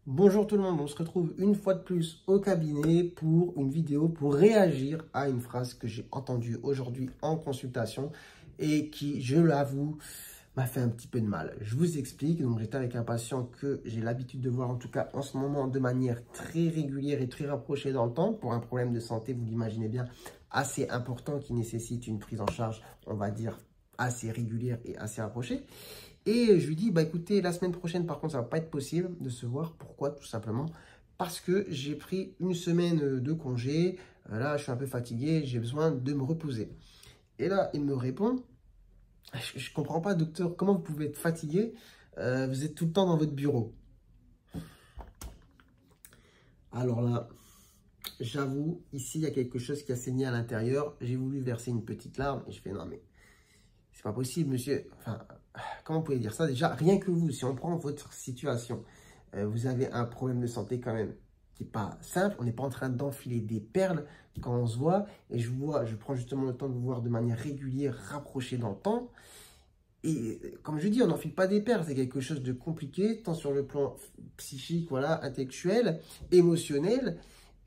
Bonjour tout le monde, on se retrouve une fois de plus au cabinet pour une vidéo pour réagir à une phrase que j'ai entendue aujourd'hui en consultation et qui, je l'avoue, m'a fait un petit peu de mal. Je vous explique, donc j'étais avec un patient que j'ai l'habitude de voir en tout cas en ce moment de manière très régulière et très rapprochée dans le temps pour un problème de santé, vous l'imaginez bien, assez important qui nécessite une prise en charge, on va dire, assez régulière et assez rapprochée. Et je lui dis, bah écoutez, la semaine prochaine, par contre, ça va pas être possible de se voir. Pourquoi? Tout simplement parce que j'ai pris une semaine de congé. Là, je suis un peu fatigué, j'ai besoin de me reposer. Et là, il me répond, je comprends pas, docteur, comment vous pouvez être fatigué? Vous êtes tout le temps dans votre bureau. Alors là, j'avoue, ici, il y a quelque chose qui a saigné à l'intérieur. J'ai voulu verser une petite larme et je fais, non mais, c'est pas possible, monsieur. Enfin, comment vous pouvez dire ça? Déjà, rien que vous, si on prend votre situation, vous avez un problème de santé quand même qui n'est pas simple. On n'est pas en train d'enfiler des perles quand on se voit. Et je prends justement le temps de vous voir de manière régulière, rapprochée dans le temps. Et comme je dis, on n'enfile pas des perles. C'est quelque chose de compliqué, tant sur le plan psychique, voilà, intellectuel, émotionnel.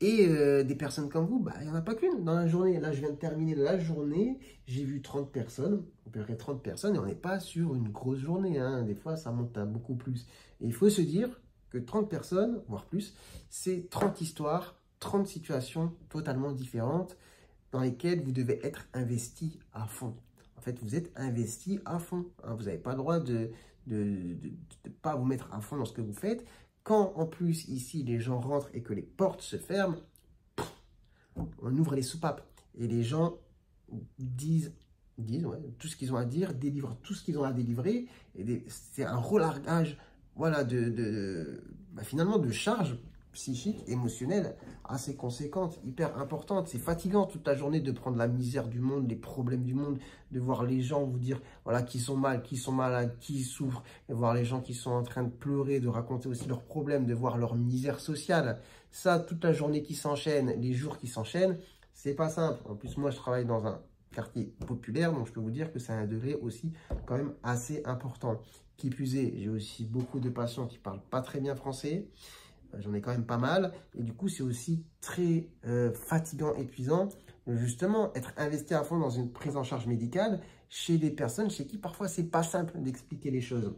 Et des personnes comme vous, bah, il n'y en a pas qu'une dans la journée. Là, je viens de terminer la journée, j'ai vu 30 personnes, à peu près 30 personnes, et on n'est pas sur une grosse journée, hein. Des fois, ça monte à beaucoup plus. Et il faut se dire que 30 personnes, voire plus, c'est 30 histoires, 30 situations totalement différentes dans lesquelles vous devez être investi à fond. En fait, vous êtes investi à fond, hein. Vous n'avez pas le droit de pas vous mettre à fond dans ce que vous faites. Quand en plus ici les gens rentrent et que les portes se ferment, on ouvre les soupapes et les gens disent ouais, tout ce qu'ils ont à dire, délivrent tout ce qu'ils ont à délivrer. Et c'est un relargage, voilà, finalement de charge psychique, émotionnelle assez conséquente, hyper importante. C'est fatigant toute la journée de prendre la misère du monde, les problèmes du monde, de voir les gens vous dire voilà qui sont mal, qui sont malades, qui souffrent, de voir les gens qui sont en train de pleurer, de raconter aussi leurs problèmes, de voir leur misère sociale. Ça, toute la journée qui s'enchaîne, les jours qui s'enchaînent, c'est pas simple. En plus, moi, je travaille dans un quartier populaire, donc je peux vous dire que c'est un degré aussi quand même assez important. Qui plus est, j'ai aussi beaucoup de patients qui parlent pas très bien français. J'en ai quand même pas mal. Et du coup, c'est aussi très fatigant, épuisant. Justement, être investi à fond dans une prise en charge médicale chez des personnes chez qui parfois c'est pas simple d'expliquer les choses.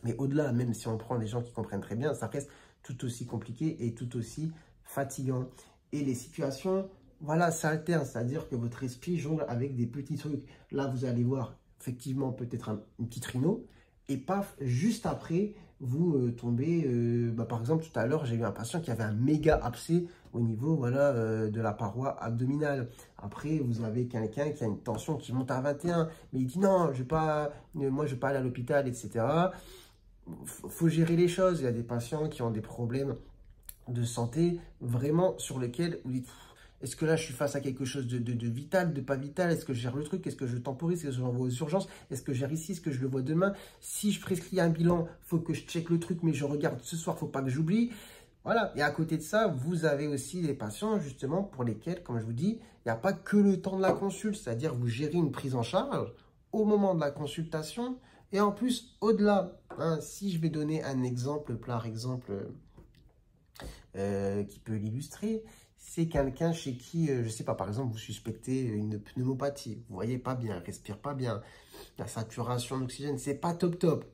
Mais au-delà, même si on prend des gens qui comprennent très bien, ça reste tout aussi compliqué et tout aussi fatigant. Et les situations, voilà, ça alterne. C'est-à-dire que votre esprit jongle avec des petits trucs. Là, vous allez voir effectivement peut-être une petite rhino. Et paf, juste après, vous tombez, par exemple, tout à l'heure, j'ai eu un patient qui avait un méga abcès au niveau voilà, de la paroi abdominale. Après, vous avez quelqu'un qui a une tension qui monte à 21, mais il dit non, je vais pas, moi, je ne vais pas aller à l'hôpital, etc. Faut gérer les choses. Il y a des patients qui ont des problèmes de santé vraiment sur lesquels vous dites, est-ce que là, je suis face à quelque chose de vital, de pas vital? Est-ce que je gère le truc? Est-ce que je temporise? Est-ce que je l'envoie aux urgences? Est-ce que je gère ici? Est-ce que je le vois demain? Si je prescris un bilan, il faut que je check le truc, mais je regarde ce soir, il ne faut pas que j'oublie. Voilà. Et à côté de ça, vous avez aussi des patients, justement, pour lesquels, comme je vous dis, il n'y a pas que le temps de la consulte. C'est-à-dire, vous gérez une prise en charge au moment de la consultation. Et en plus, au-delà, hein, si je vais donner un exemple, par exemple, qui peut l'illustrer, c'est quelqu'un chez qui, je ne sais pas, par exemple, vous suspectez une pneumopathie, vous voyez pas bien, respire pas bien, la saturation d'oxygène, c'est pas top top.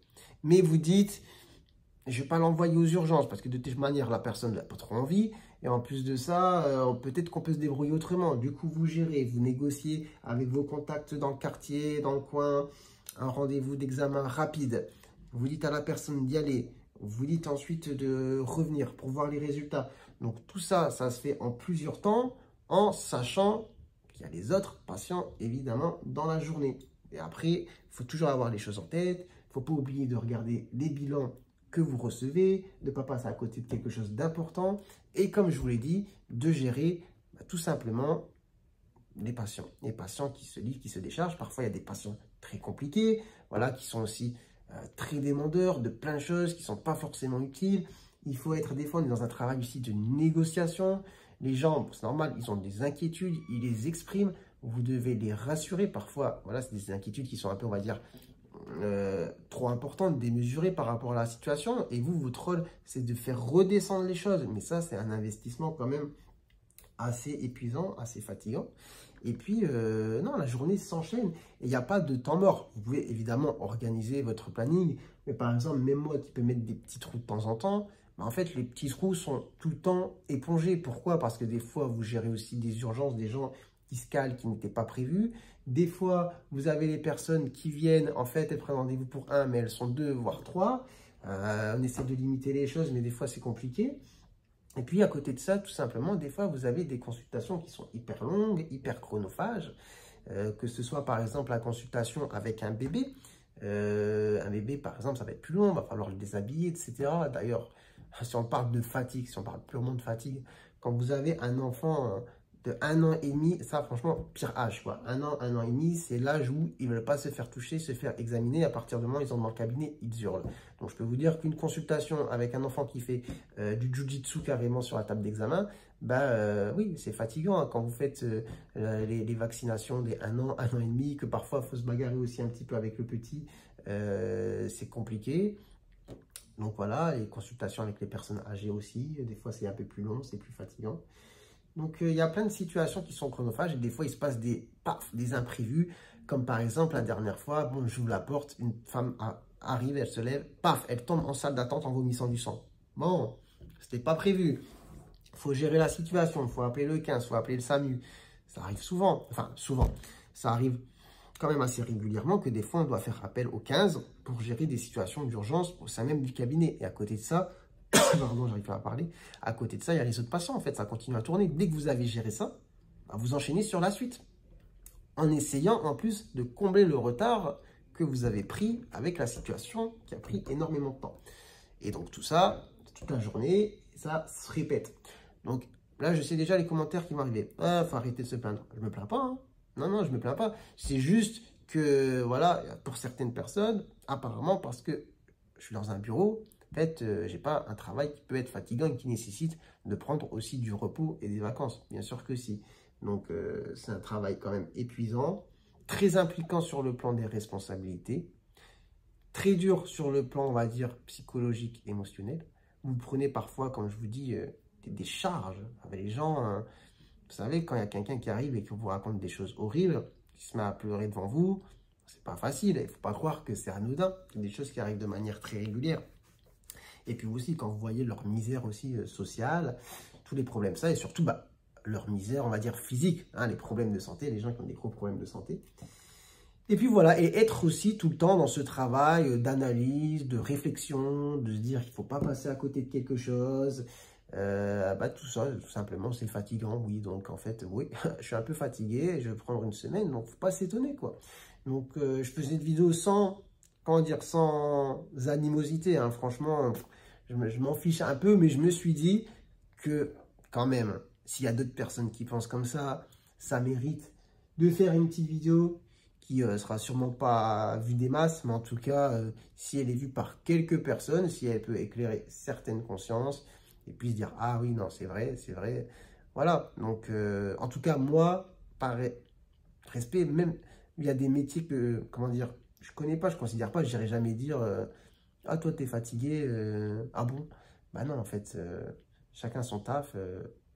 Mais vous dites, je vais pas l'envoyer aux urgences parce que de toute manière, la personne n'a pas trop envie. Et en plus de ça, peut-être qu'on peut se débrouiller autrement. Du coup, vous gérez, vous négociez avec vos contacts dans le quartier, dans le coin, un rendez-vous d'examen rapide. Vous dites à la personne d'y aller. Vous dites ensuite de revenir pour voir les résultats. Donc tout ça, ça se fait en plusieurs temps, en sachant qu'il y a les autres patients, évidemment, dans la journée. Et après, il faut toujours avoir les choses en tête. Il ne faut pas oublier de regarder les bilans que vous recevez, de ne pas passer à côté de quelque chose d'important. Et comme je vous l'ai dit, de gérer tout simplement les patients qui se livrent, qui se déchargent. Parfois, il y a des patients très compliqués, voilà, qui sont aussi très demandeurs de plein de choses qui ne sont pas forcément utiles. Il faut être des fois, on est dans un travail aussi de négociation. Les gens, c'est normal, ils ont des inquiétudes, ils les expriment. Vous devez les rassurer. Parfois, voilà, c'est des inquiétudes qui sont un peu, on va dire, trop importante, démesurée par rapport à la situation. Et vous, votre rôle, c'est de faire redescendre les choses. Mais ça, c'est un investissement quand même assez épuisant, assez fatigant. Et puis, non, la journée s'enchaîne et il n'y a pas de temps mort. Vous pouvez évidemment organiser votre planning, mais par exemple, même moi qui peux mettre des petits trous de temps en temps, en fait, les petits trous sont tout le temps épongés. Pourquoi? Parce que des fois, vous gérez aussi des urgences, des gens qui se calent, qui n'étaient pas prévus. Des fois, vous avez les personnes qui viennent, en fait, elles prennent rendez-vous pour un, mais elles sont deux, voire trois. On essaie de limiter les choses, mais des fois, c'est compliqué. Et puis, à côté de ça, tout simplement, des fois, vous avez des consultations qui sont hyper longues, hyper chronophages. Que ce soit, par exemple, la consultation avec un bébé. Un bébé, par exemple, ça va être plus long, il va falloir le déshabiller, etc. D'ailleurs, si on parle de fatigue, si on parle purement de fatigue, quand vous avez un enfant de 1 an et demi, ça, franchement, pire âge, quoi. 1 an et demi, c'est l'âge où ils ne veulent pas se faire toucher, se faire examiner. À partir du moment où ils sont dans le cabinet, ils hurlent. Donc, je peux vous dire qu'une consultation avec un enfant qui fait du jiu-jitsu carrément sur la table d'examen, oui, c'est fatigant hein, quand vous faites les vaccinations des 1 an et demi, que parfois, il faut se bagarrer aussi un petit peu avec le petit. C'est compliqué. Donc, voilà, les consultations avec les personnes âgées aussi. Des fois, c'est un peu plus long, c'est plus fatigant. Donc, il y a plein de situations qui sont chronophages et des fois, il se passe des imprévus. Comme par exemple, la dernière fois, bon, j'ouvre la porte, une femme arrive, elle se lève, paf, elle tombe en salle d'attente en vomissant du sang. Bon, c'était pas prévu. Il faut gérer la situation, il faut appeler le 15, il faut appeler le SAMU. Ça arrive souvent, enfin souvent, ça arrive quand même assez régulièrement que des fois, on doit faire appel au 15 pour gérer des situations d'urgence au sein même du cabinet. Et à côté de ça, pardon, j'arrive pas à parler. À côté de ça, il y a les autres patients, en fait, ça continue à tourner. Dès que vous avez géré ça, vous enchaînez sur la suite. En essayant, en plus, de combler le retard que vous avez pris avec la situation qui a pris énormément de temps. Et donc, tout ça, toute la journée, ça se répète. Donc, là, je sais déjà les commentaires qui vont arriver. Ah, faut arrêter de se plaindre. Je me plains pas, hein. Non, je me plains pas. C'est juste que, voilà, pour certaines personnes, apparemment, parce que je suis dans un bureau, en fait, je n'ai pas un travail qui peut être fatigant et qui nécessite de prendre aussi du repos et des vacances. Bien sûr que si. Donc, c'est un travail quand même épuisant, très impliquant sur le plan des responsabilités, très dur sur le plan, on va dire, psychologique, émotionnel. Vous prenez parfois, comme je vous dis, des charges avec les gens. Vous savez, quand il y a quelqu'un qui arrive et qui vous raconte des choses horribles, qui se met à pleurer devant vous, c'est pas facile. Il ne faut pas croire que c'est anodin. C'est des choses qui arrivent de manière très régulière. Et puis aussi, quand vous voyez leur misère aussi sociale, tous les problèmes, ça, et surtout leur misère, on va dire, physique, hein, les problèmes de santé, les gens qui ont des gros problèmes de santé. Et puis voilà, et être aussi tout le temps dans ce travail d'analyse, de réflexion, de se dire qu'il ne faut pas passer à côté de quelque chose. Tout ça, tout simplement, c'est fatigant, oui. Donc, en fait, oui, je suis un peu fatigué, je vais prendre une semaine, donc il ne faut pas s'étonner, quoi. Donc, je faisais une vidéo sans, comment dire, sans animosité, hein. Franchement, je m'en fiche un peu, mais je me suis dit que, quand même, s'il y a d'autres personnes qui pensent comme ça mérite de faire une petite vidéo qui sera sûrement pas vue des masses, mais en tout cas, si elle est vue par quelques personnes, si elle peut éclairer certaines consciences, et puis se dire, ah oui, non, c'est vrai, c'est vrai. Voilà, donc, en tout cas, moi, par respect, même, il y a des métiers que, comment dire, je connais pas, je considère pas, je n'irai jamais dire, ah, toi, t'es fatigué, ah bon? Bah non, en fait, chacun son taf.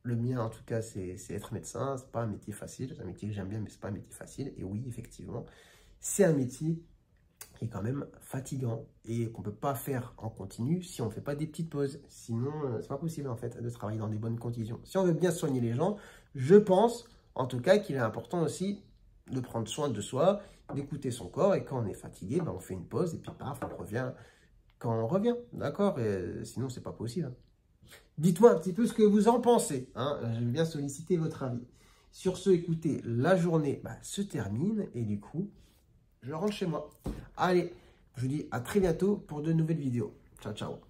Le mien, en tout cas, c'est être médecin. C'est pas un métier facile. C'est un métier que j'aime bien, mais c'est pas un métier facile. Et oui, effectivement, c'est un métier qui est quand même fatigant et qu'on peut pas faire en continu si on ne fait pas des petites pauses. Sinon, c'est pas possible, en fait, de travailler dans des bonnes conditions. Si on veut bien soigner les gens, je pense, en tout cas, qu'il est important aussi de prendre soin de soi, d'écouter son corps. Et quand on est fatigué, on fait une pause et puis paf, on revient quand on revient. D'accord? Sinon, c'est pas possible, hein. Dites-moi un petit peu ce que vous en pensez, hein. J'aime bien solliciter votre avis. Sur ce, écoutez, la journée se termine et du coup, je rentre chez moi. Allez, je vous dis à très bientôt pour de nouvelles vidéos. Ciao, ciao.